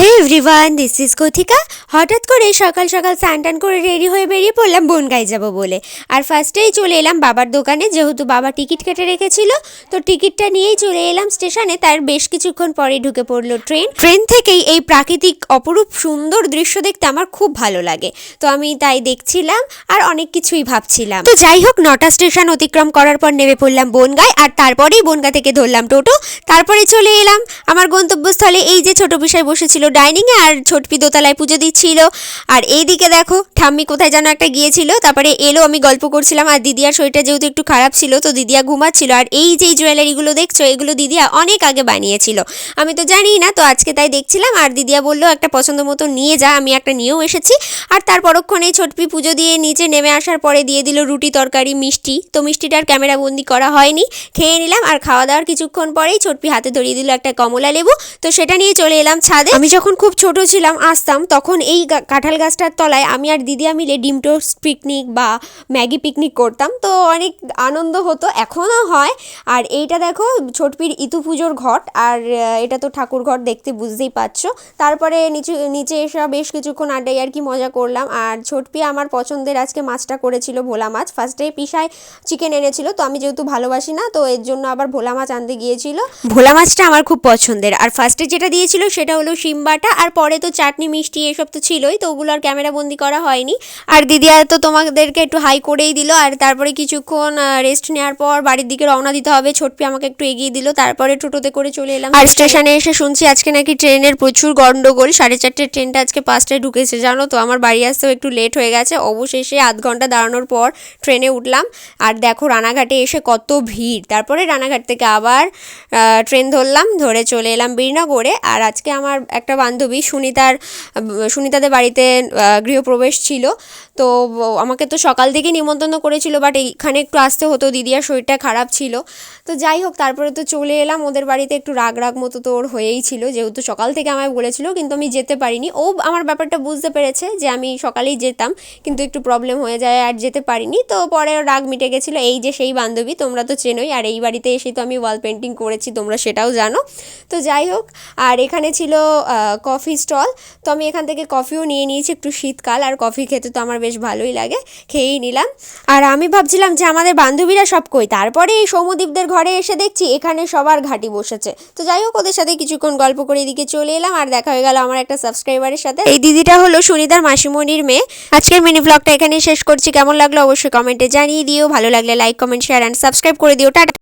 Hey everyone, this is কথিকা। হঠাৎ করে সকাল সকাল স্নান টান করে রেডি হয়ে বেরিয়ে পড়লাম বনগাঁয় যাব বলে। আর ফার্স্টেই চলে এলাম বাবার দোকানে, যেহেতু বাবা টিকিট কেটে রেখেছিল। তো টিকিটটা নিয়েই চলে এলাম স্টেশনে। তার বেশ কিছুক্ষণ পরে ঢুকে পড়লো ট্রেন থেকেই এই প্রাকৃতিক অপরূপ সুন্দর দৃশ্য দেখতে আমার খুব ভালো লাগে। তো আমি তাই দেখছিলাম আর অনেক কিছুই ভাবছিলাম। তো যাই হোক, 9টা স্টেশন অতিক্রম করার পর নেমে পড়লাম বনগাঁয়। আর তারপরেই বনগাঁ থেকে ধরলাম টোটো। তারপরে চলে এলাম আমার গন্তব্যস্থলে। এই যে ছোট পিসাই বসেছিল ডাইনিংয়ে, আর ছোটপি দোতলায় পুজো দিচ্ছিল। আর এইদিকে দেখো ঠাম্মি কোথায় যেন একটা গিয়েছিল, তারপরে এলো। আমি গল্প করছিলাম, আর দিদিয়ার শরীরটা যেহেতু একটু খারাপ ছিল তো দিদিয়া ঘুমাচ্ছিল। আর এই যে জুয়েলারিগুলো দেখছো, এগুলো দিদিয়া অনেক আগে বানিয়েছিল, আমি তো জানি না। তো আজকে তাই দেখছিলাম, আর দিদিয়া বললো একটা পছন্দ মতো নিয়ে যা। আমি একটা নিয়েও এসেছি। আর তার পরক্ষণেই ছোটপি পুজো দিয়ে নিচে নেমে আসার পরে দিয়ে দিল রুটি তরকারি মিষ্টি। তো মিষ্টিটার ক্যামেরা বন্দি করা হয়নি, খেয়ে নিলাম। আর খাওয়া দাওয়ার কিছুক্ষণ পরেই ছোটপি হাতে ধরিয়ে দিল একটা কমলা লেবু। তো সেটা নিয়ে চলে এলাম ছাদে। আমি যখন খুব ছোট ছিলাম আসতাম, তখন এই কাঁঠাল গাছটার তলায় আমি আর দিদিয়া মিলে ডিম টোস্ট পিকনিক বা ম্যাগি পিকনিক করতাম। তো অনেক আনন্দ হতো, এখনও হয়। আর এইটা দেখো ছোটপির ইতু পুজোর ঘট, আর এটা তো ঠাকুর ঘর দেখতে বুঝতেই পারছো। তারপরে নিচে এসে বেশ কিছুক্ষণ আড্ডায় আর কি মজা করলাম। আর ছোটপি আমার পছন্দের আজকে মাছটা করেছিল ভোলা মাছ। ফার্স্টে পিসায় চিকেন এনেছিল, তো আমি যেহেতু ভালোবাসি না, তো এর জন্য আবার ভোলা মাছ আনতে গিয়েছিল। ভোলা মাছটা আমার খুব পছন্দের। আর ফার্স্টে যেটা দিয়েছিল সেটা হলো শিম বাটা, আর পরে তো চাটনি মিষ্টি এসব তো ছিলই। তো ওগুলো আর ক্যামেরা বন্দি করা হয়নি। আর দিদিয়া তো তোমাদেরকে একটু হাই করেই দিল। আর তারপরে কিছুক্ষণ রেস্ট নেওয়ার পর বাড়ির দিকে রওনা দিতে হবে। ছোটপি আমাকে একটু এগিয়ে দিল, তারপরে টোটোতে করে চলে এলাম। আর স্টেশনে এসে শুনছি আজকে নাকি ট্রেনের প্রচুর গন্ডগোল। 4:30 ট্রেনটা আজকে 5টায় ঢুকেছে, জানো তো। আমার বাড়ি আসতেও একটু লেট হয়ে গেছে। অবশেষে আধ ঘন্টা দাঁড়ানোর পর ট্রেনে উঠলাম। আর দেখো রানাঘাটে এসে কত ভিড়। তারপরে রানাঘাট থেকে আবার ট্রেন ধরলাম, ধরে চলে এলাম বীরনগরে। আর আজকে আমার একটা বান্ধবী সুনিতাদের বাড়িতে গৃহপ্রবেশ ছিল। তো আমাকে তো সকাল থেকে নিমন্ত্রণ করেছিল, বাট এখানে একটু আসতে হতো, দিদিয়ার শরীরটা খারাপ ছিল। তো যাই হোক, তারপরে তো চলে এলাম ওদের বাড়িতে। একটু রাগ মতো তো ওর হয়েই ছিল, যেহেতু সকাল থেকে আমায় বলেছিল, কিন্তু আমি যেতে পারিনি। ও আমার ব্যাপারটা বুঝতে পেরেছে যে আমি সকালেই যেতাম, কিন্তু একটু প্রবলেম হয়ে যায় আর যেতে পারিনি। তো পরে রাগ মিটে গেছিলো। এই যে সেই বান্ধবী, তোমরা তো চেনোই। আর এই বাড়িতে এসে তো আমি ওয়াল পেন্টিং করেছি, তোমরা সেটাও জানো। তো যাই হোক, আর এখানে ছিল কফি স্টল। তো আমি এখান থেকে কফিও নিয়ে নিয়েছি, একটু শীতকাল আর কফি খেতে তো আমার বেশ ভালোই লাগে, খেয়েই নিলাম। আর আমি ভাবছিলাম যে আমাদের বান্ধবীরা সব কই। তারপরে এই সৌম্যদীপদের ঘরে এসে দেখছি এখানে সবার ঘাঁটি বসেছে। তো যাই হোক, ওদের সাথে কিছুক্ষণ গল্প করে এদিকে চলে এলাম। আর দেখা হয়ে গেল আমার একটা সাবস্ক্রাইবারের সাথে। এই দিদিটা হলো সুনিতার মাসিমণির মেয়ে। আজকের মিনি ব্লগটা এখানেই শেষ করছি। কেমন লাগলো অবশ্যই কমেন্টে জানিয়ে দিও। ভালো লাগলে like comment share and subscribe করে দিও। টাটা।